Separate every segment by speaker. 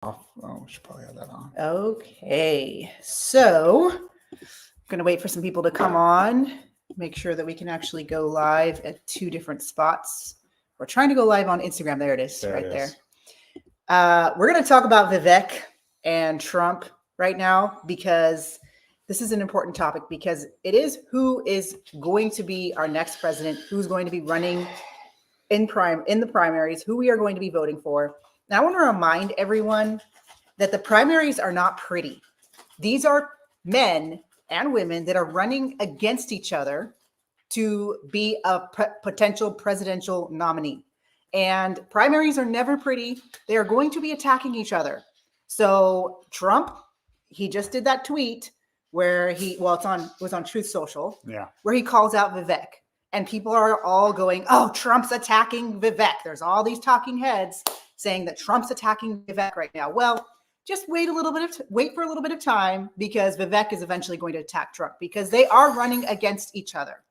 Speaker 1: Oh, we should probably have that on.
Speaker 2: Okay, so I'm going to wait for some people to come on, make sure that we can actually go live at two different spots. We're trying to go live on Instagram. There it is, right there. We're going to talk about Vivek and Trump right now because this is an important topic because it is who is going to be our next president, who's going to be running in the primaries, who we are going to be voting for. Now, I want to remind everyone that the primaries are not pretty. These are men and women that are running against each other to be a potential presidential nominee. And primaries are never pretty. They are going to be attacking each other. So Trump, he just did that tweet where it was on Truth Social, where he calls out Vivek. And people are all going, oh, Trump's attacking Vivek. There's all these talking heads saying that Trump's attacking Vivek right now. Well, just wait for a little bit of time because Vivek is eventually going to attack Trump because they are running against each other.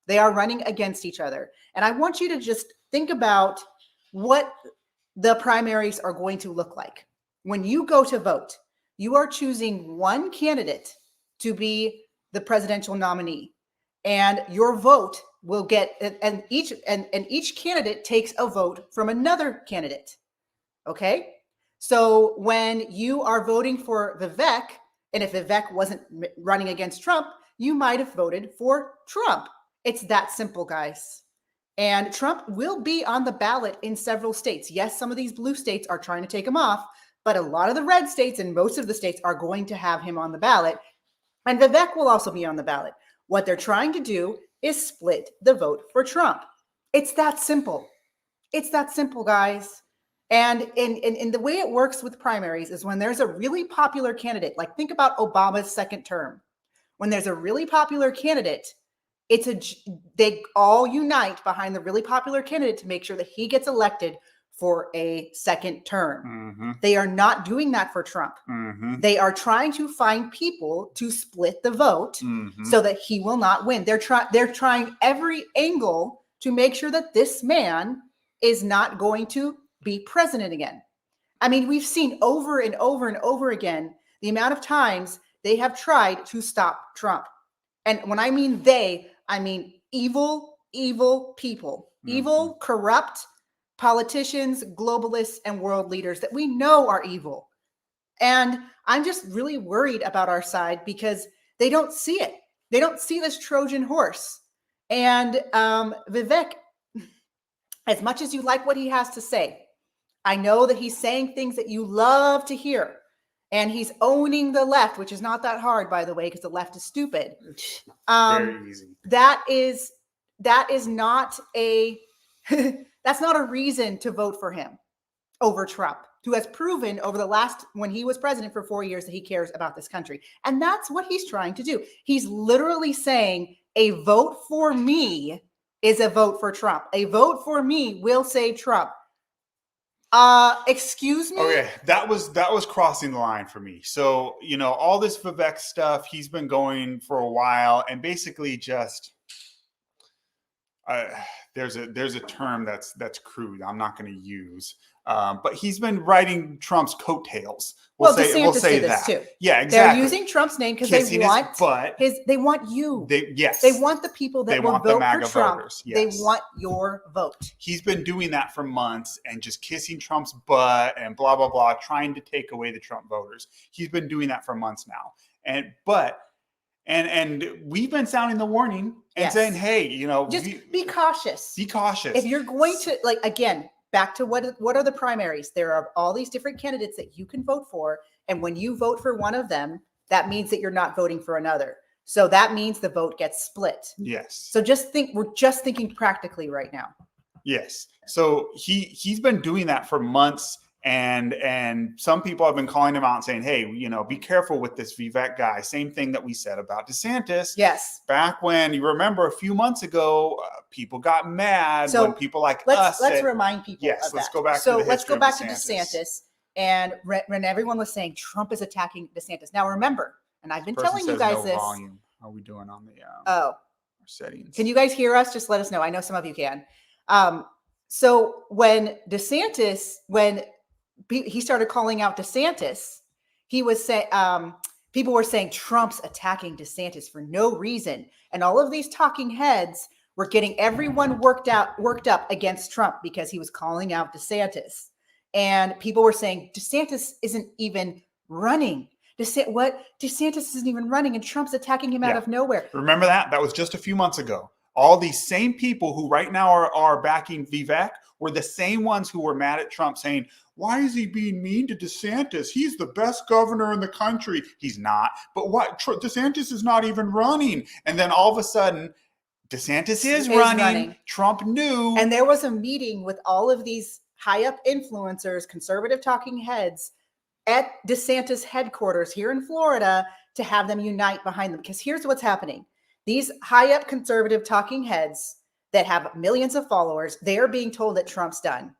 Speaker 2: They are running against each other. And I want you to just think about what the primaries are going to look like. When you go to vote, you are choosing one candidate to be the presidential nominee. And your vote will get, and each candidate takes a vote from another candidate. Okay? So when you are voting for Vivek, and if Vivek wasn't running against Trump, you might have voted for Trump. It's that simple, guys. And Trump will be on the ballot in several states. Yes, some of these blue states are trying to take him off, but a lot of the red states and most of the states are going to have him on the ballot. And Vivek will also be on the ballot. What they're trying to do is split the vote for Trump. It's that simple. It's that simple, guys. And in the way it works with primaries is when there's a really popular candidate, like think about Obama's second term. When there's a really popular candidate, they all unite behind the really popular candidate to make sure that he gets elected for a second term. Mm-hmm. They are not doing that for Trump. Mm-hmm. They are trying to find people to split the vote so that he will not win. They're trying every angle to make sure that this man is not going to be president again. I mean, we've seen over and over and over again the amount of times they have tried to stop Trump. And when I mean they, I mean evil people, evil, corrupt politicians, globalists, and world leaders that we know are evil. And I'm just really worried about our side because they don't see it. They don't see this Trojan horse. And Vivek, as much as you like what he has to say, I know that he's saying things that you love to hear. And he's owning the left, which is not that hard, by the way, because the left is stupid.
Speaker 1: Very easy.
Speaker 2: That is not a that's not a reason to vote for him over Trump, who has proven over the last, when he was president for 4 years, that he cares about this country. And that's what he's trying to do. He's literally saying a vote for me is a vote for Trump. A vote for me will save Trump. Excuse me?
Speaker 1: Okay, that was crossing the line for me. So, all this Vivek stuff, he's been going for a while, and basically just there's a term that's crude. I'm not going to use, but he's been riding Trump's coattails.
Speaker 2: We'll say that too.
Speaker 1: Yeah, exactly.
Speaker 2: They're using Trump's name because they want you. They want the people that will vote for Trump. Voters, yes. They want your vote.
Speaker 1: He's been doing that for months and just kissing Trump's butt and blah blah blah, trying to take away the Trump voters. He's been doing that for months now, and we've been sounding the warning and saying, hey,
Speaker 2: just be cautious.
Speaker 1: Be cautious.
Speaker 2: If you're going to, again, back to what are the primaries? There are all these different candidates that you can vote for. And when you vote for one of them, that means that you're not voting for another. So that means the vote gets split.
Speaker 1: Yes.
Speaker 2: So we're just thinking practically right now.
Speaker 1: Yes. So he's been doing that for months. And some people have been calling him out and saying, hey, be careful with this Vivek guy. Same thing that we said about DeSantis.
Speaker 2: Yes.
Speaker 1: Back when, you remember a few months ago, people got mad when people like us.
Speaker 2: Let's remind people.
Speaker 1: Yes,
Speaker 2: of
Speaker 1: let's
Speaker 2: that.
Speaker 1: go back
Speaker 2: so
Speaker 1: to the
Speaker 2: let's go back to
Speaker 1: DeSantis.
Speaker 2: DeSantis. And when everyone was saying Trump is attacking DeSantis. Now remember, and I've been telling you guys this.
Speaker 1: Volume. How are we doing on the settings?
Speaker 2: Can you guys hear us? Just let us know. I know some of you can. So when he started calling out DeSantis. He was saying, people were saying Trump's attacking DeSantis for no reason. And all of these talking heads were getting everyone worked up against Trump because he was calling out DeSantis. And people were saying DeSantis isn't even running. DeSantis isn't even running, and Trump's attacking him out of nowhere.
Speaker 1: Remember that? That was just a few months ago. All these same people who right now are backing Vivek were the same ones who were mad at Trump, saying, why is he being mean to DeSantis? He's the best governor in the country. He's not. But what? DeSantis is not even running. And then all of a sudden, DeSantis is running. Trump knew.
Speaker 2: And there was a meeting with all of these high up influencers, conservative talking heads at DeSantis headquarters here in Florida to have them unite behind them. Because here's what's happening. These high up conservative talking heads that have millions of followers, they are being told that Trump's done.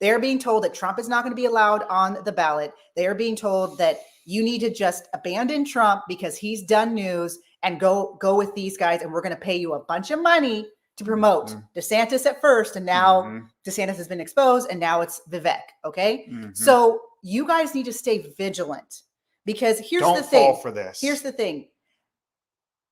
Speaker 2: They are being told that Trump is not going to be allowed on the ballot. They are being told that you need to just abandon Trump because he's done news and go with these guys. And we're going to pay you a bunch of money to promote DeSantis at first. And now DeSantis has been exposed and now it's Vivek. Okay. So you guys need to stay vigilant because here's the thing.
Speaker 1: Don't fall for this.
Speaker 2: Here's the thing.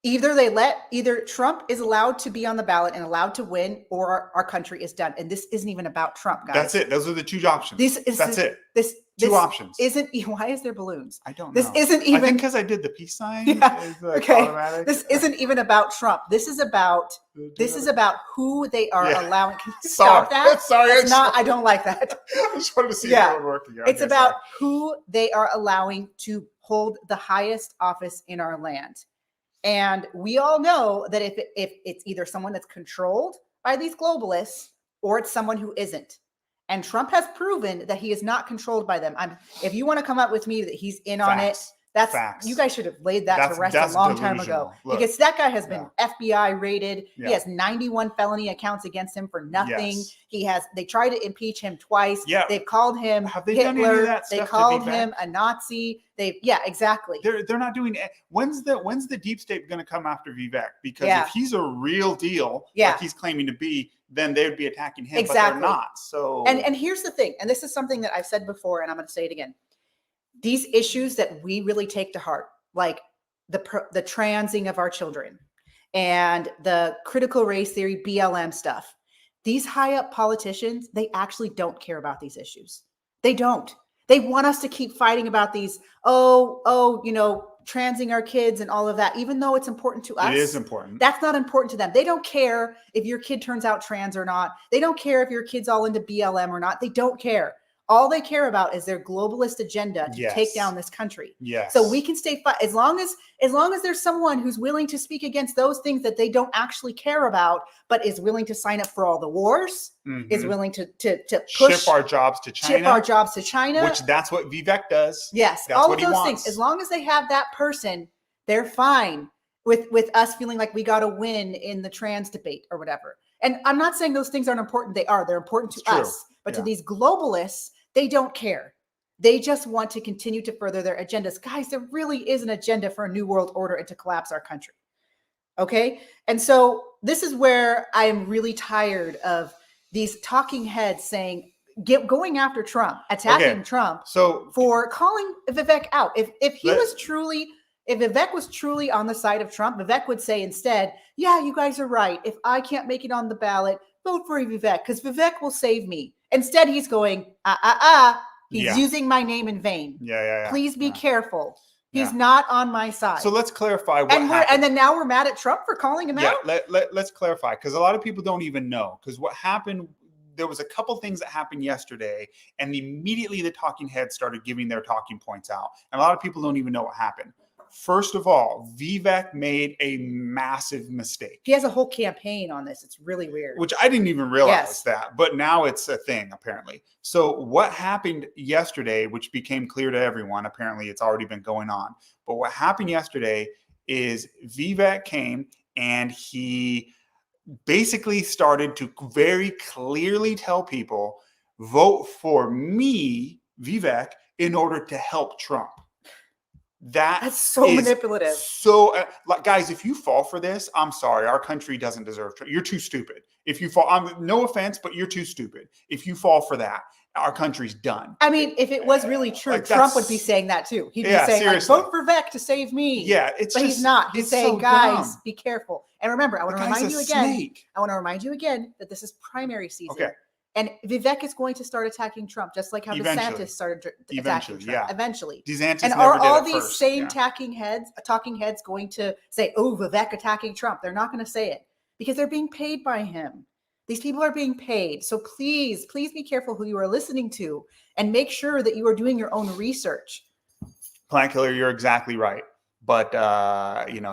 Speaker 2: Either Trump is allowed to be on the ballot and allowed to win, or our country is done. And this isn't even about Trump, guys.
Speaker 1: That's it. Those are the two options. That's it.
Speaker 2: This
Speaker 1: two options.
Speaker 2: Why is there balloons?
Speaker 1: I don't know.
Speaker 2: This isn't even.
Speaker 1: I think because I did the peace sign.
Speaker 2: Yeah. Okay.
Speaker 1: Automatic.
Speaker 2: This isn't even about Trump. This is about who they are allowing. Can you
Speaker 1: Sorry.
Speaker 2: stop that?
Speaker 1: Sorry.
Speaker 2: It's not. I don't like that.
Speaker 1: I just wanted to see how it would work.
Speaker 2: It's about who they are allowing to hold the highest office in our land. And we all know that if it's either someone that's controlled by these globalists or it's someone who isn't. And Trump has proven that he is not controlled by them. If you want to come up with me that he's in on it, that's facts. You guys should have laid that to rest a long time ago. Look, because that guy has been FBI raided. He has 91 felony accounts against him for nothing. They tried to impeach him twice. They've called him Hitler. They called him a Nazi. Exactly.
Speaker 1: They're not doing it. When's the deep state going to come after Vivek? Because if he's a real deal, like he's claiming to be, then they would be attacking him, but they're not. So
Speaker 2: and here's the thing, and this is something that I've said before, and I'm going to say it again. These issues that we really take to heart, like the transing of our children and the critical race theory, BLM stuff, these high up politicians, they actually don't care about these issues. They don't. They want us to keep fighting about these, transing our kids and all of that, even though it's important to us.
Speaker 1: It is important.
Speaker 2: That's not important to them. They don't care if your kid turns out trans or not. They don't care if your kid's all into BLM or not. They don't care. All they care about is their globalist agenda to take down this country.
Speaker 1: Yes.
Speaker 2: So we can stay as long as there's someone who's willing to speak against those things that they don't actually care about, but is willing to sign up for all the wars, is willing to push
Speaker 1: ship our jobs to China,
Speaker 2: which
Speaker 1: that's what Vivek does.
Speaker 2: Yes,
Speaker 1: that's
Speaker 2: all of those things. As long as they have that person, they're fine with us feeling like we got to win in the trans debate or whatever. And I'm not saying those things aren't important. They are. They're important to us. But to these globalists, they don't care. They just want to continue to further their agendas. Guys, there really is an agenda for a new world order and to collapse our country. Okay? And so this is where I am really tired of these talking heads saying, going after Trump, attacking Trump for calling Vivek out. If Vivek was truly on the side of Trump, Vivek would say instead, yeah, you guys are right. If I can't make it on the ballot, vote for Vivek because Vivek will save me. Instead, he's going, he's using my name in vain. Please be careful. He's not on my side.
Speaker 1: So let's clarify what happened.
Speaker 2: And then now we're mad at Trump for calling him out?
Speaker 1: Let's clarify because a lot of people don't even know. Because what happened, there was a couple things that happened yesterday, and immediately the talking heads started giving their talking points out. And a lot of people don't even know what happened. First of all, Vivek made a massive mistake.
Speaker 2: He has a whole campaign on this. It's really weird.
Speaker 1: Which I didn't even realize that, but now it's a thing, apparently. So what happened yesterday, which became clear to everyone, apparently it's already been going on. But what happened yesterday is Vivek came and he basically started to very clearly tell people, vote for me, Vivek, in order to help Trump. That's
Speaker 2: so manipulative.
Speaker 1: So, guys, if you fall for this, I'm sorry. Our country doesn't deserve Trump. You're too stupid. If you fall, no offense, but you're too stupid if you fall for that. our country's done.
Speaker 2: I mean, if it was really true,
Speaker 1: Like,
Speaker 2: Trump would be saying that too. He'd be saying,
Speaker 1: seriously.
Speaker 2: like, vote for Vivek to save me.
Speaker 1: Yeah,
Speaker 2: but he's not. He's saying,
Speaker 1: so
Speaker 2: guys,
Speaker 1: dumb.
Speaker 2: be careful. And remember, I want to remind you again.
Speaker 1: Snake.
Speaker 2: I want to remind you again that this is primary season.
Speaker 1: Okay.
Speaker 2: And Vivek is going to start attacking Trump, just like how
Speaker 1: Eventually.
Speaker 2: DeSantis started attacking Trump.
Speaker 1: Yeah.
Speaker 2: Eventually.
Speaker 1: DeSantis
Speaker 2: and
Speaker 1: never
Speaker 2: are
Speaker 1: did
Speaker 2: all
Speaker 1: it
Speaker 2: these
Speaker 1: first.
Speaker 2: same talking heads going to say, oh, Vivek attacking Trump? They're not going to say it because they're being paid by him. These people are being paid. So please, please be careful who you are listening to and make sure that you are doing your own research.
Speaker 1: Plant Killer, you're exactly right. But,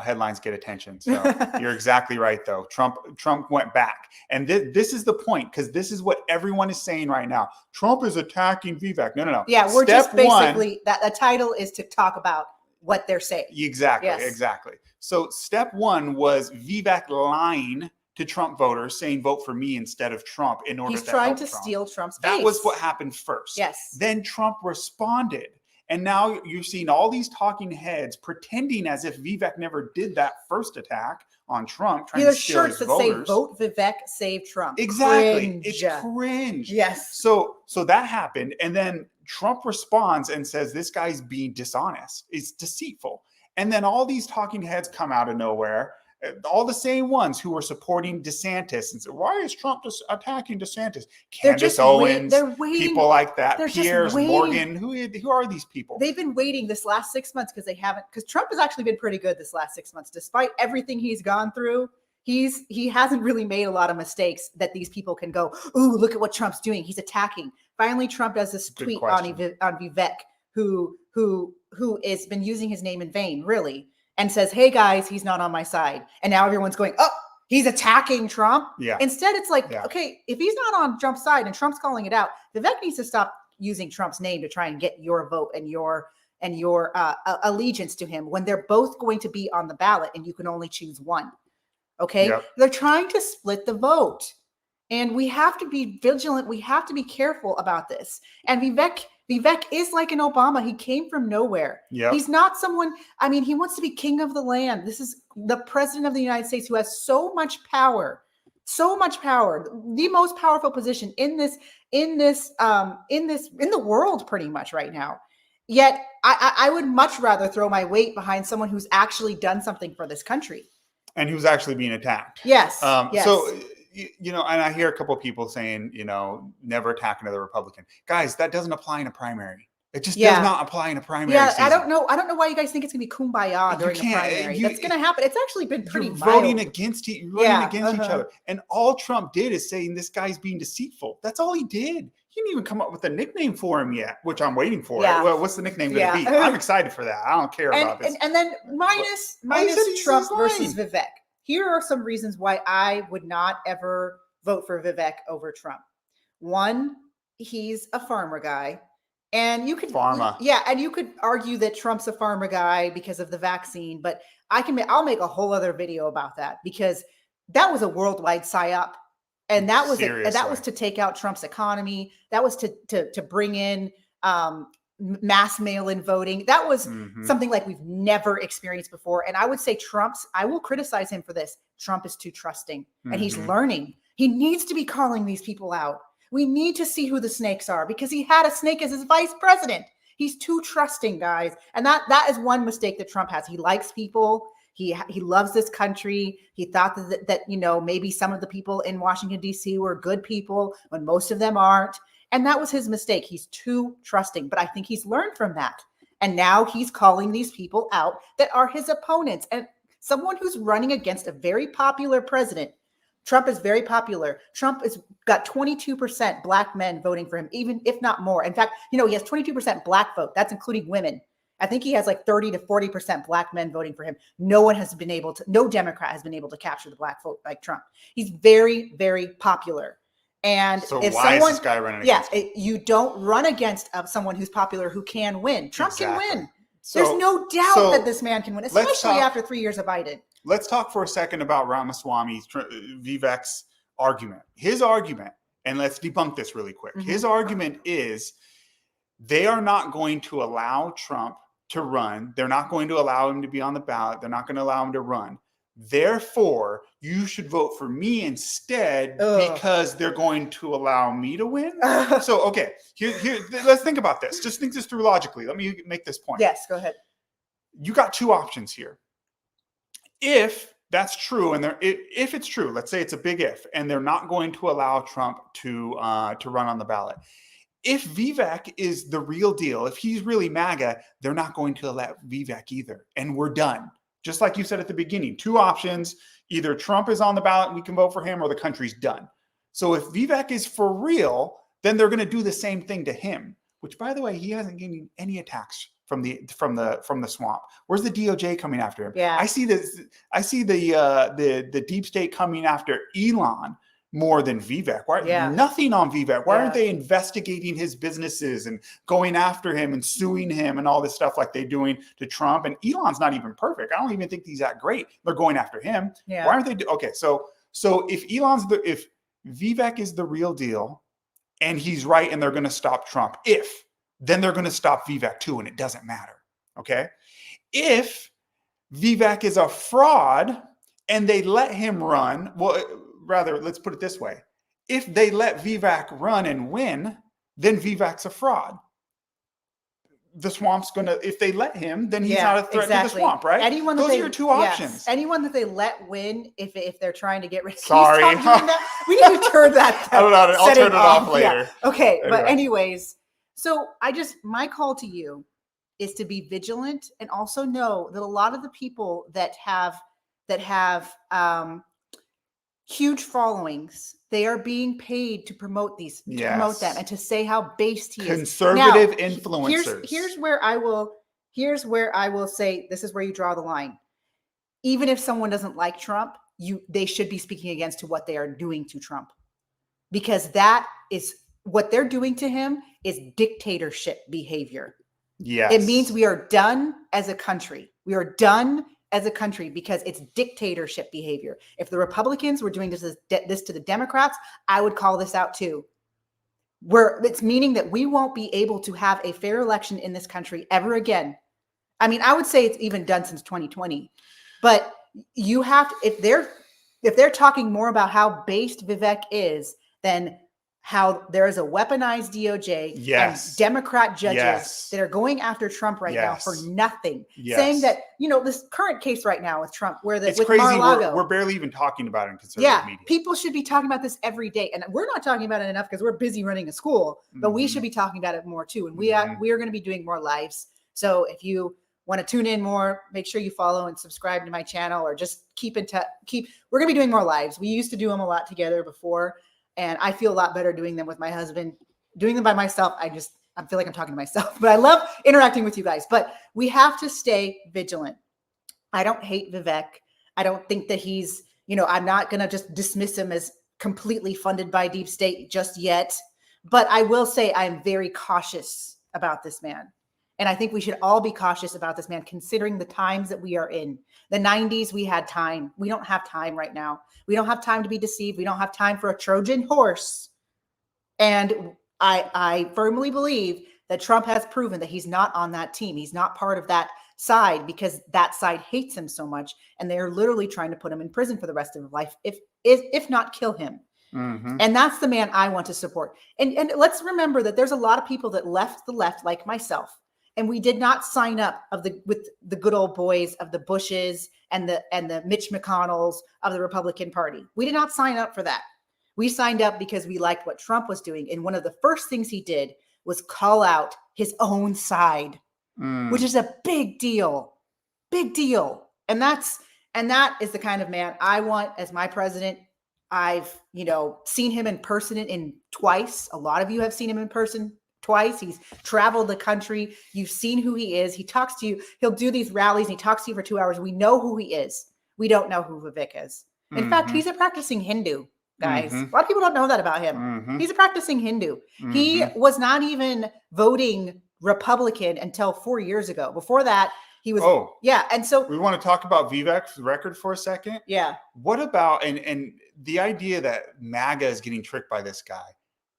Speaker 1: headlines get attention. So you're exactly right, though. Trump went back. And this is the point, because this is what everyone is saying right now. Trump is attacking Vivek. No.
Speaker 2: Yeah, we're just basically, that the title is to talk about what they're saying.
Speaker 1: Exactly,
Speaker 2: yes.
Speaker 1: Exactly. So step one was Vivek lying to Trump voters, saying vote for me instead of Trump in order
Speaker 2: He's
Speaker 1: to
Speaker 2: trying
Speaker 1: help
Speaker 2: to
Speaker 1: Trump.
Speaker 2: steal Trump's
Speaker 1: That
Speaker 2: base.
Speaker 1: was what happened first.
Speaker 2: Yes.
Speaker 1: Then Trump responded. And now you're seeing all these talking heads pretending as if Vivek never did that first attack on Trump, trying to steal his voters.
Speaker 2: Say vote Vivek, save Trump.
Speaker 1: Exactly.
Speaker 2: Cringe.
Speaker 1: It's cringe.
Speaker 2: Yes.
Speaker 1: So that happened. And then Trump responds and says, this guy's being dishonest. It's deceitful. And then all these talking heads come out of nowhere. All the same ones who were supporting DeSantis and said, why is Trump attacking DeSantis? Candace Owens, people like that, Piers Morgan. Who are these people?
Speaker 2: They've been waiting this last 6 months because Trump has actually been pretty good this last 6 months. Despite everything he's gone through, he hasn't really made a lot of mistakes that these people can go, ooh, look at what Trump's doing. He's attacking. Finally, Trump does this tweet on Vivek, who has been using his name in vain, really. And says, hey, guys, he's not on my side. And now everyone's going, oh, he's attacking Trump.
Speaker 1: Yeah.
Speaker 2: Instead, it's like, okay, if he's not on Trump's side and Trump's calling it out, Vivek needs to stop using Trump's name to try and get your vote and your allegiance to him when they're both going to be on the ballot and you can only choose one. Okay. Yep. They're trying to split the vote. And we have to be vigilant. We have to be careful about this. And Vivek is like an Obama. He came from nowhere.
Speaker 1: Yep.
Speaker 2: He's not someone, he wants to be king of the land. This is the president of the United States who has so much power, the most powerful position in the world pretty much right now. Yet I would much rather throw my weight behind someone who's actually done something for this country.
Speaker 1: And who's actually being attacked.
Speaker 2: Yes.
Speaker 1: Yes. So, and I hear a couple of people saying, never attack another Republican. Guys, that doesn't apply in a primary. It just does not apply in a primary.
Speaker 2: Yeah,
Speaker 1: season.
Speaker 2: I don't know why you guys think it's going to be kumbaya during the primary. That's going to happen. It's actually been pretty mild.
Speaker 1: Voting against each other. And all Trump did is saying this guy's being deceitful. That's all he did. He didn't even come up with a nickname for him yet, which I'm waiting for. Yeah. Well, what's the nickname going to be? I'm excited for that. I don't care about this.
Speaker 2: And then minus Trump versus Vivek. Here are some reasons why I would not ever vote for Vivek over Trump. One, he's a farmer guy. And you could, and you could argue that Trump's a farmer guy because of the vaccine, but I'll make a whole other video about that because that was a worldwide psyop, and that was to take out Trump's economy. That was to bring in mass mail-in voting. That was something like we've never experienced before. And I would say I will criticize him for this. Trump is too trusting, and he's learning. He needs to be calling these people out. We need to see who the snakes are because he had a snake as his vice president. He's too trusting, guys. And that is one mistake that Trump has. He likes people. He loves this country. He thought that maybe some of the people in Washington, D.C. were good people when most of them aren't. And that was his mistake. He's too trusting. But I think he's learned from that. And now he's calling these people out that are his opponents. And someone who's running against a very popular president. Trump is very popular. Trump has got 22% black men voting for him, even if not more. In fact, he has 22% black vote. That's including women. I think he has like 30 to 40% black men voting for him. No Democrat has been able to capture the black vote like Trump. He's very, very popular. And
Speaker 1: so why is this guy running against him?
Speaker 2: You don't run against someone who's popular who can win. Trump can win. There's no doubt that this man can win, especially after 3 years of Biden.
Speaker 1: Let's talk for a second about Ramaswamy, Vivek's argument. His argument, and let's debunk this really quick. His argument is they are not going to allow Trump to run. They're not going to allow him to be on the ballot. They're not going to allow him to run Therefore, you should vote for me instead because they're going to allow me to win. So, okay, here, let's think about this. Just think this through logically. Let me make this point.
Speaker 2: Yes, go ahead.
Speaker 1: You got two options here. If that's true, and if it's true, let's say it's a big if, and they're not going to allow Trump to run on the ballot. If Vivek is the real deal, if he's really MAGA, they're not going to let Vivek either, and we're done. Just like you said at the beginning, two options: either Trump is on the ballot and we can vote for him, or the country's done. So if Vivek is for real, then they're going to do the same thing to him. Which, by the way, he hasn't gained any attacks from the swamp. Where's the DOJ coming after him?
Speaker 2: Yeah,
Speaker 1: I see the deep state coming after Elon more than Vivek. Why?
Speaker 2: Yeah.
Speaker 1: Nothing on Vivek. Why aren't they investigating his businesses and going after him and suing him and all this stuff like they're doing to Trump? And Elon's not even perfect. I don't even think he's that great. They're going after him.
Speaker 2: Yeah.
Speaker 1: Why aren't they? Okay, so if if Vivek is the real deal and he's right and they're going to stop Trump, then they're going to stop Vivek too, and it doesn't matter. Okay, if Vivek is a fraud and they let him run, well, rather, let's put it this way. If they let Vivek run and win, then Vivek's a fraud. The swamp's going to, if they let him, then he's not a threat to the swamp, right? Those are your two options.
Speaker 2: Anyone that they let win, if they're trying to get rid of,
Speaker 1: sorry,
Speaker 2: we need to turn that.
Speaker 1: I don't know. I'll turn it off later.
Speaker 2: Yeah. Okay, anyway. But anyways, so my call to you is to be vigilant and also know that a lot of the people that have huge followings, they are being paid to promote these, to promote them, and to say how based he is.
Speaker 1: Conservative influencers.
Speaker 2: Here's where I will say this is where you draw the line. Even if someone doesn't like Trump, they should be speaking against to what they are doing to Trump, because that is what they're doing to him is dictatorship behavior.
Speaker 1: Yes.
Speaker 2: It means we are done as a country. We are done as a country because it's dictatorship behavior. If the Republicans were doing this to the Democrats, I would call this out too. It's meaning that we won't be able to have a fair election in this country ever again. I mean, I would say it's even done since 2020. But you have to, if they're talking more about how based Vivek is, then how there is a weaponized DOJ and Democrat judges that are going after Trump right now for nothing, saying that, this current case right now with Trump, where it's crazy.
Speaker 1: We're barely even talking about it in conservative media.
Speaker 2: People should be talking about this every day, and we're not talking about it enough because we're busy running a school. But we should be talking about it more too, and we are going to be doing more lives. So if you want to tune in more, make sure you follow and subscribe to my channel, or just keep in touch. We're going to be doing more lives. We used to do them a lot together before. And I feel a lot better doing them with my husband. Doing them by myself, I feel like I'm talking to myself. But I love interacting with you guys. But we have to stay vigilant. I don't hate Vivek. I don't think that he's, I'm not going to just dismiss him as completely funded by deep state just yet. But I will say I'm very cautious about this man. And I think we should all be cautious about this man, considering the times that we are in. The 90s, we had time. We don't have time right now. We don't have time to be deceived. We don't have time for a Trojan horse. And I firmly believe that Trump has proven that he's not on that team. He's not part of that side because that side hates him so much. And they're literally trying to put him in prison for the rest of his life, if not kill him. Mm-hmm. And that's the man I want to support. And let's remember that there's a lot of people that left the left, like myself. And we did not sign up with the good old boys of the Bushes and the Mitch McConnells of the Republican Party. We did not sign up for that. We signed up because we liked what Trump was doing. And one of the first things he did was call out his own side, which is a big deal. Big deal. And that is the kind of man I want as my president. I've, seen him in person in twice. A lot of you have seen him in person twice. He's traveled the country. You've seen who he is. He talks to you. He'll do these rallies and he talks to you for 2 hours. We know who he is. We don't know who Vivek is. In fact, he's a practicing Hindu, guys. A lot of people don't know that about him. He's a practicing Hindu. He was not even voting Republican until 4 years ago. Before that, he was. Oh, yeah. And so
Speaker 1: we want to talk about Vivek's record for a second.
Speaker 2: Yeah.
Speaker 1: What about, and the idea that MAGA is getting tricked by this guy?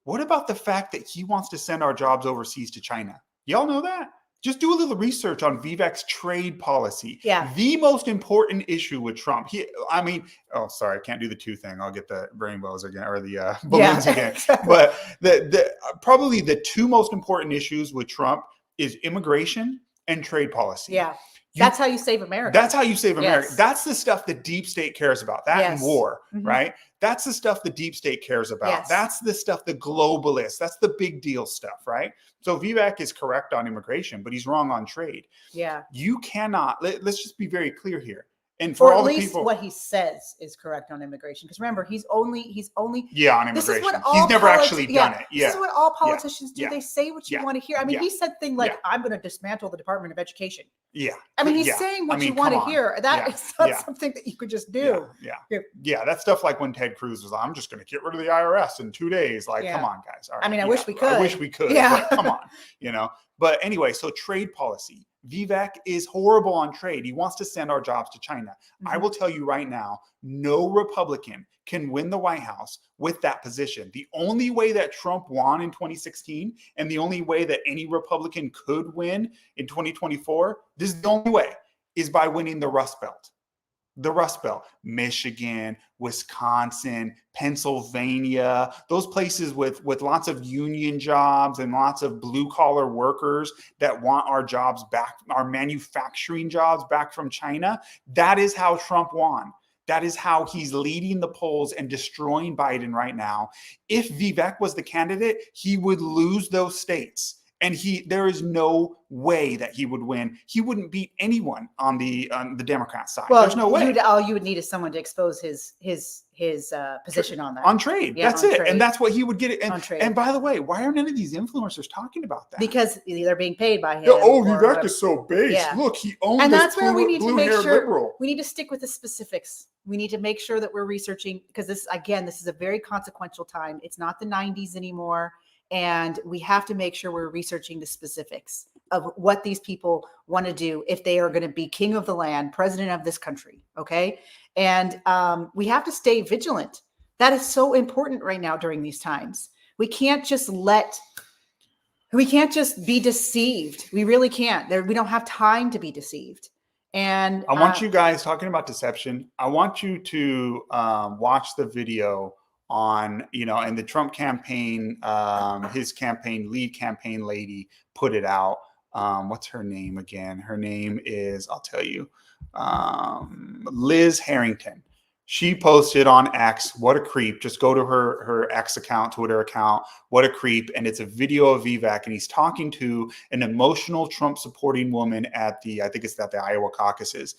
Speaker 1: What about the fact that he wants to send our jobs overseas to China? Y'all know that? Just do a little research on Vivek's trade policy.
Speaker 2: Yeah.
Speaker 1: The most important issue with Trump. Oh, sorry, I can't do the two thing. I'll get the rainbows again or the balloons again.
Speaker 2: Exactly.
Speaker 1: But probably the two most important issues with Trump is immigration and trade policy.
Speaker 2: Yeah. That's how you save America.
Speaker 1: That's how you save America.
Speaker 2: Yes.
Speaker 1: That's the stuff the deep state cares about. That and war, right? That's the stuff the deep state cares about.
Speaker 2: Yes.
Speaker 1: That's the stuff the globalists, that's the big deal stuff, right? So Vivek is correct on immigration, but he's wrong on trade.
Speaker 2: Yeah.
Speaker 1: You cannot, let's just be very clear here. And for
Speaker 2: or
Speaker 1: all
Speaker 2: at
Speaker 1: the
Speaker 2: least
Speaker 1: people,
Speaker 2: what he says is correct on immigration. Because remember, he's only
Speaker 1: yeah, on
Speaker 2: this
Speaker 1: immigration.
Speaker 2: is what all
Speaker 1: He's never actually done it. Yeah.
Speaker 2: This is what all politicians do.
Speaker 1: Yeah.
Speaker 2: They say what you
Speaker 1: Yeah.
Speaker 2: want to hear. I mean,
Speaker 1: Yeah.
Speaker 2: he said things like,
Speaker 1: Yeah.
Speaker 2: I'm going to dismantle the Department of Education.
Speaker 1: Yeah.
Speaker 2: I mean, he's
Speaker 1: Yeah.
Speaker 2: saying what
Speaker 1: I mean,
Speaker 2: you want to
Speaker 1: come on.
Speaker 2: hear. That
Speaker 1: Yeah.
Speaker 2: is not
Speaker 1: Yeah.
Speaker 2: something that you could just do.
Speaker 1: Yeah. That stuff like when Ted Cruz was like, I'm just going to get rid of the IRS in 2 days. Like,
Speaker 2: Yeah.
Speaker 1: come on, guys. All right.
Speaker 2: I mean, I wish we could.
Speaker 1: I wish we could.
Speaker 2: Yeah.
Speaker 1: But come on, you know. But anyway, so trade policy. Vivek is horrible on trade. He wants to send our jobs to China. I will tell you right now, no Republican can win the White House with that position. The only way that Trump won in 2016 and the only way that any Republican could win in 2024, this is the only way, is by winning the Rust Belt. The Rust Belt, Michigan, Wisconsin, Pennsylvania, those places with lots of union jobs and lots of blue collar workers that want our jobs back, our manufacturing jobs back from China. That is how Trump won. That is how he's leading the polls and destroying Biden right now. If Vivek was the candidate, he would lose those states. And there is no way that he would win. He wouldn't beat anyone on the Democrat side.
Speaker 2: Well,
Speaker 1: there's no way.
Speaker 2: All you would need is someone to expose his position on that.
Speaker 1: On trade.
Speaker 2: Yeah,
Speaker 1: that's
Speaker 2: on
Speaker 1: it.
Speaker 2: trade.
Speaker 1: And that's what he would get.
Speaker 2: On trade.
Speaker 1: And by the way, why are none of these influencers talking about that?
Speaker 2: Because they're being paid by him.
Speaker 1: Vivek is so base.
Speaker 2: Yeah.
Speaker 1: Look, he owns
Speaker 2: and
Speaker 1: this
Speaker 2: that's where we need to make sure
Speaker 1: liberal.
Speaker 2: we need to stick with the specifics. We need to make sure that we're researching, because this is a very consequential time. It's not the 90s anymore. And we have to make sure we're researching the specifics of what these people want to do if they are going to be king of the land, president of this country. Okay. And we have to stay vigilant. That is so important right now during these times. We can't just be deceived. We really can't. We don't have time to be deceived. And
Speaker 1: I want you guys, talking about deception, I want you to watch the video on, and the Trump campaign, his lead campaign lady put it out. What's her name again? Her name is, I'll tell you, Liz Harrington. She posted on X, what a creep. Just go to her X account, Twitter account, what a creep. And it's a video of Vivek, and he's talking to an emotional Trump supporting woman at the Iowa caucuses.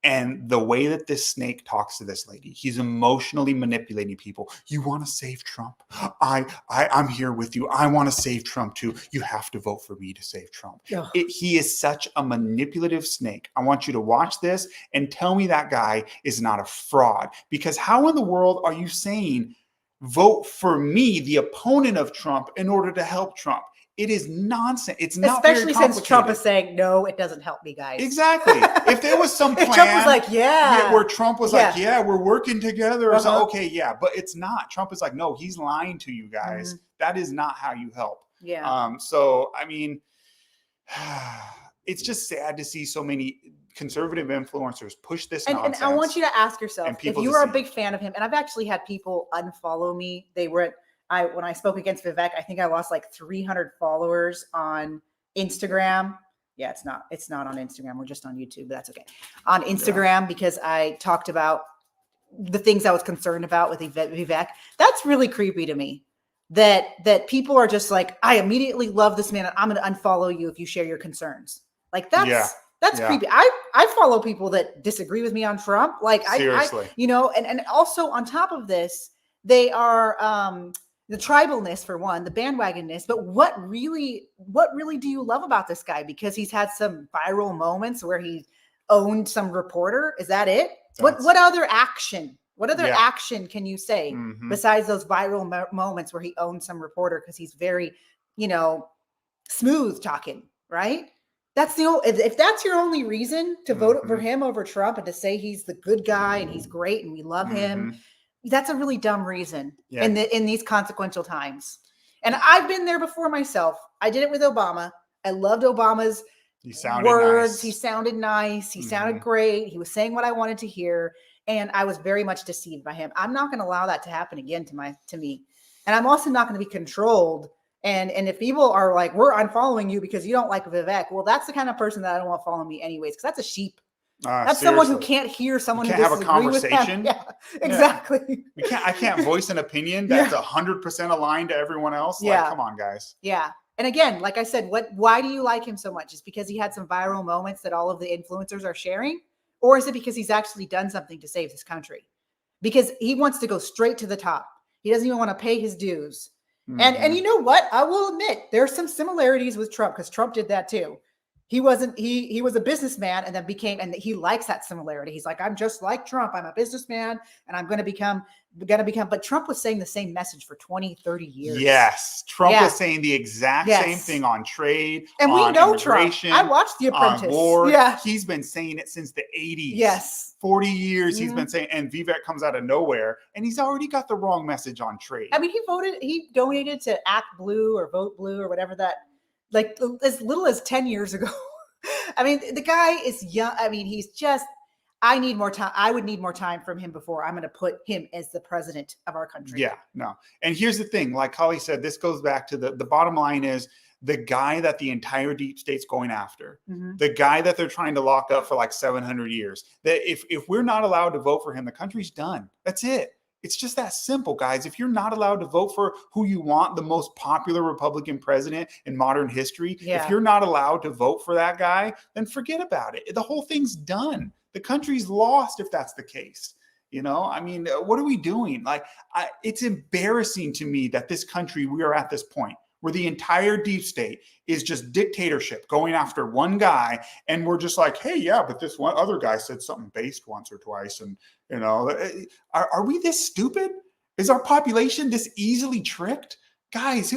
Speaker 1: And the way that this snake talks to this lady, he's emotionally manipulating people. You want to save Trump? I'm here with you. I want to save Trump too. You have to vote for me to save Trump. He is such a manipulative snake. I want you to watch this and tell me that guy is not a fraud. Because how in the world are you saying vote for me, the opponent of Trump, in order to help Trump? It is nonsense. It's not
Speaker 2: especially
Speaker 1: very complicated.
Speaker 2: Since Trump is saying, no, it doesn't help me, guys.
Speaker 1: Exactly. If there was some plan,
Speaker 2: Trump was like,
Speaker 1: where Trump was like, we're working together. Or so, okay, but it's not. Trump is like, no, he's lying to you guys. That is not how you help.
Speaker 2: Yeah.
Speaker 1: So I mean, it's just sad to see so many conservative influencers push this nonsense.
Speaker 2: And I want you to ask yourself, if you are a big fan of him, and I've actually had people unfollow me. They were when I spoke against Vivek, I think I lost like 300 followers on Instagram. Yeah, it's not on Instagram. We're just on YouTube, but that's okay. On Instagram, because I talked about the things I was concerned about with Vivek. That's really creepy to me. That people are just like, I immediately love this man, and I'm going to unfollow you if you share your concerns. Like that's creepy. I follow people that disagree with me on Trump. Like seriously. And also on top of this, they are the tribalness for one, the bandwagonness, but what really do you love about this guy? Because he's had some viral moments where he owned some reporter. Is that it? What other action? What other action can you say besides those viral moments where he owned some reporter? Because he's very, smooth talking, right? If that's your only reason to vote for him over Trump and to say he's the good guy and he's great and we love him. That's a really dumb reason in these consequential times. And I've been there before myself. I did it with Obama. I loved Obama's
Speaker 1: He sounded
Speaker 2: words.
Speaker 1: nice.
Speaker 2: He sounded nice. He sounded
Speaker 1: Mhm.
Speaker 2: great. He was saying what I wanted to hear. And I was very much deceived by him. I'm not going to allow that to happen again to me. And I'm also not going to be controlled. And if people are like, we're unfollowing you because you don't like Vivek, well, that's the kind of person that I don't want following me anyways, because that's a sheep. That's someone who can't hear someone
Speaker 1: You
Speaker 2: who
Speaker 1: can't have a
Speaker 2: disagree with them.
Speaker 1: conversation.
Speaker 2: Yeah, exactly.
Speaker 1: I can't voice an opinion that's 100% aligned to everyone else.
Speaker 2: Yeah.
Speaker 1: Like, come on, guys.
Speaker 2: Yeah. And again, like I said, why do you like him so much? Is because he had some viral moments that all of the influencers are sharing? Or is it because he's actually done something to save this country? Because he wants to go straight to the top. He doesn't even want to pay his dues.
Speaker 1: Mm-hmm.
Speaker 2: And you know what? I will admit there's some similarities with Trump, because Trump did that too. He was a businessman and then and he likes that similarity. He's like, I'm just like Trump. I'm a businessman and I'm going to become, but Trump was saying the same message for 20, 30 years.
Speaker 1: Yes. Trump was saying the exact same thing on trade,
Speaker 2: and
Speaker 1: on
Speaker 2: we know
Speaker 1: immigration.
Speaker 2: Trump. I watched The Apprentice.
Speaker 1: On war.
Speaker 2: Yeah.
Speaker 1: He's been saying it since the 80s.
Speaker 2: Yes.
Speaker 1: 40 years he's been saying, and Vivek comes out of nowhere and he's already got the wrong message on trade.
Speaker 2: I mean, he donated to Act Blue or Vote Blue or whatever that, like as little as 10 years ago. I mean, the guy is young. I mean, he's just, I need more time. I would need more time from him before I'm going to put him as the president of our country.
Speaker 1: Yeah, no. And here's the thing, like Holly said, this goes back to the bottom line is the guy that the entire deep state's going after, the guy that they're trying to lock up for like 700 years, that if we're not allowed to vote for him, the country's done. That's it. It's just that simple, guys. If you're not allowed to vote for who you want, the most popular Republican president in modern history, if you're not allowed to vote for that guy, then forget about it. The whole thing's done. The country's lost if that's the case. You know, I mean, what are we doing? Like, it's embarrassing to me that this country, we are at this point where the entire deep state is just dictatorship going after one guy. And we're just like, hey, yeah, but this one other guy said something based once or twice. And, you know, are we this stupid? Is our population this easily tricked? Guys,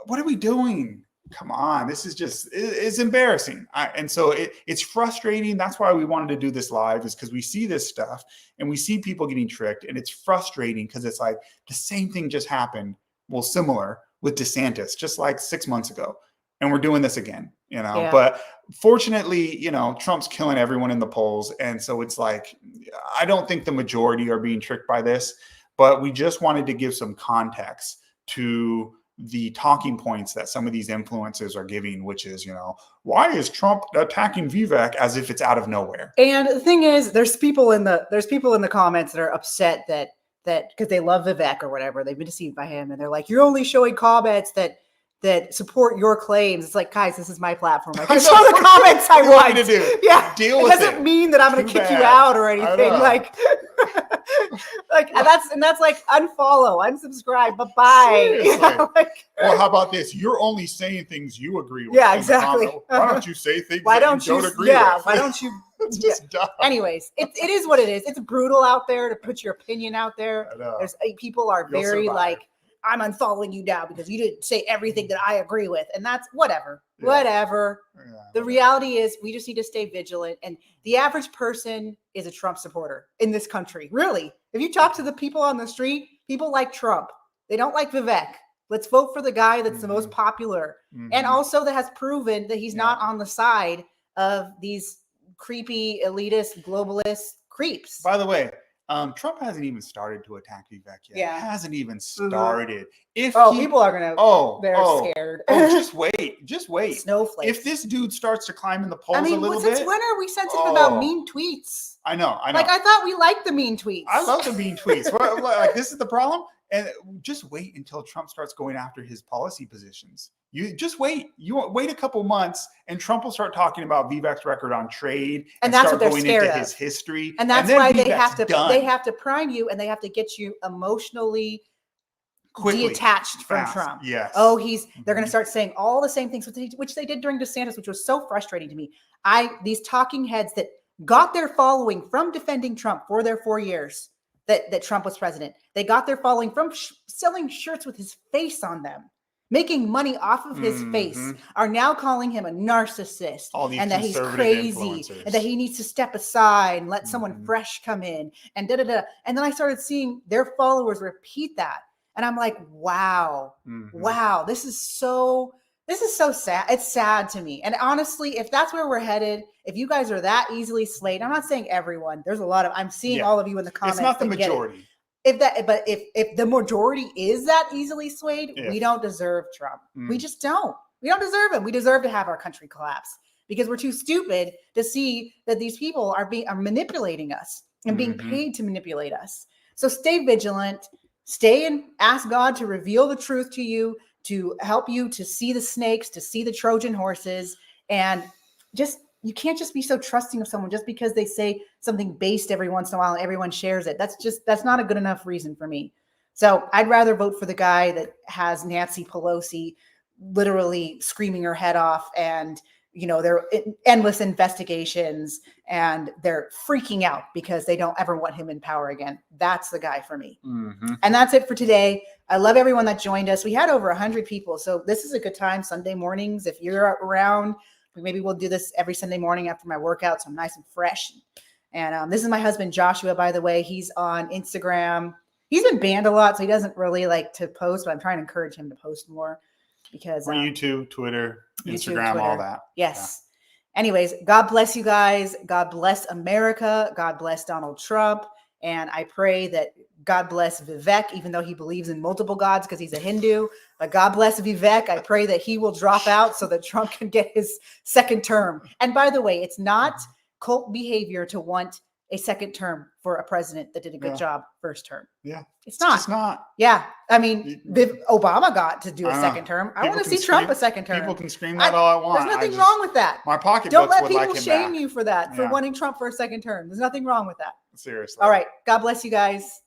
Speaker 1: what are we doing? Come on, this is just, it's embarrassing. And so it's frustrating. That's why we wanted to do this live, is because we see this stuff and we see people getting tricked. And it's frustrating because it's like the same thing just happened. Well, similar with DeSantis, just like 6 months ago. And we're doing this again, you know, but fortunately, you know, Trump's killing everyone in the polls. And so it's like, I don't think the majority are being tricked by this, but we just wanted to give some context to the talking points that some of these influencers are giving, which is, you know, why is Trump attacking Vivek as if it's out of nowhere?
Speaker 2: And the thing is, there's people in the comments that are upset that because they love Vivek or whatever, they've been deceived by him, and they're like, you're only showing comments that support your claims. It's like, guys, this is my platform. I can show the comments I want
Speaker 1: to do.
Speaker 2: Yeah,
Speaker 1: deal with it.
Speaker 2: Doesn't mean that I'm going to kick you out or anything. Like, that's like unfollow, unsubscribe, bye bye. You know, like,
Speaker 1: well, how about this? You're only saying things you agree with.
Speaker 2: Yeah, exactly.
Speaker 1: Why don't you say things
Speaker 2: why
Speaker 1: that
Speaker 2: don't
Speaker 1: you don't agree
Speaker 2: yeah,
Speaker 1: with?
Speaker 2: Why don't you?
Speaker 1: It's just dumb.
Speaker 2: Anyways, it is what it is. It's brutal out there to put your opinion out there. There's people are very like, I'm unfollowing you now because you didn't say everything that I agree with. And that's whatever. The reality is we just need to stay vigilant. And the average person is a Trump supporter in this country. Really. If you talk to the people on the street, people like Trump. They don't like Vivek. Let's vote for the guy that's the most popular. And also that has proven that he's not on the side of these creepy, elitist, globalist creeps.
Speaker 1: By the way, Trump hasn't even started to attack Vivek yet.
Speaker 2: Yeah.
Speaker 1: Hasn't even started.
Speaker 2: People are gonna. They're scared.
Speaker 1: Just wait.
Speaker 2: Snowflakes.
Speaker 1: If this dude starts to climb in the polls
Speaker 2: a
Speaker 1: little bit.
Speaker 2: Since when are we sensitive about mean tweets?
Speaker 1: I know.
Speaker 2: Like, I thought we liked the mean tweets.
Speaker 1: I love the mean tweets. Like, this is the problem. And just wait until Trump starts going after his policy positions. You just wait. You wait a couple months, and Trump will start talking about Vivek's record on trade,
Speaker 2: and that's
Speaker 1: start
Speaker 2: what they're
Speaker 1: going
Speaker 2: scared
Speaker 1: into
Speaker 2: of.
Speaker 1: His history.
Speaker 2: And that's why they have to prime you, and they have to get you emotionally quickly detached from Trump.
Speaker 1: Yes.
Speaker 2: Oh, they're going to start saying all the same things, which they did during DeSantis, which was so frustrating to me. These talking heads that got their following from defending Trump for their 4 years that Trump was president. They got their following from selling shirts with his face on them, making money off of his face, are now calling him a narcissist and that he's crazy and that he needs to step aside and let someone fresh come in and da-da-da. And then I started seeing their followers repeat that. And I'm like, wow, this is so This is so sad. It's sad to me. And honestly, if that's where we're headed, if you guys are that easily swayed, I'm not saying everyone. There's a lot of, I'm seeing all of you in the comments.
Speaker 1: It's not the majority.
Speaker 2: If the majority is that easily swayed, we don't deserve Trump. We just don't. We don't deserve him. We deserve to have our country collapse because we're too stupid to see that these people are manipulating us and being paid to manipulate us. So stay vigilant. Stay and ask God to reveal the truth to you, to help you to see the snakes, to see the Trojan horses, and you can't just be so trusting of someone just because they say something based every once in a while and everyone shares it. That's not a good enough reason for me. So I'd rather vote for the guy that has Nancy Pelosi literally screaming her head off, and there are endless investigations and they're freaking out because they don't ever want him in power again. That's the guy for me. And that's it for today. I love everyone that joined us. We had over 100 people. So this is a good time, Sunday mornings. If you're around, maybe we'll do this every Sunday morning after my workout. So I'm nice and fresh. And this is my husband, Joshua, by the way. He's on Instagram. He's been banned a lot, so he doesn't really like to post, but I'm trying to encourage him to post more because
Speaker 1: YouTube, Twitter, Instagram, all that.
Speaker 2: Yes. Yeah. Anyways, God bless you guys. God bless America. God bless Donald Trump. And I pray that God bless Vivek, even though he believes in multiple gods because he's a Hindu. But God bless Vivek. I pray that he will drop out so that Trump can get his second term. And by the way, it's not cult behavior to want a second term for a president that did a good job first term.
Speaker 1: Yeah.
Speaker 2: It's not.
Speaker 1: It's not.
Speaker 2: Yeah. I mean, Obama got to do a second term. I want to see Trump a second term.
Speaker 1: People can scream that all I want.
Speaker 2: There's nothing wrong with that.
Speaker 1: My pocketbooks
Speaker 2: Don't let
Speaker 1: would
Speaker 2: people
Speaker 1: like him
Speaker 2: shame
Speaker 1: back.
Speaker 2: you for that, for wanting Trump for a second term. There's nothing wrong with that.
Speaker 1: Seriously.
Speaker 2: All right. God bless you guys.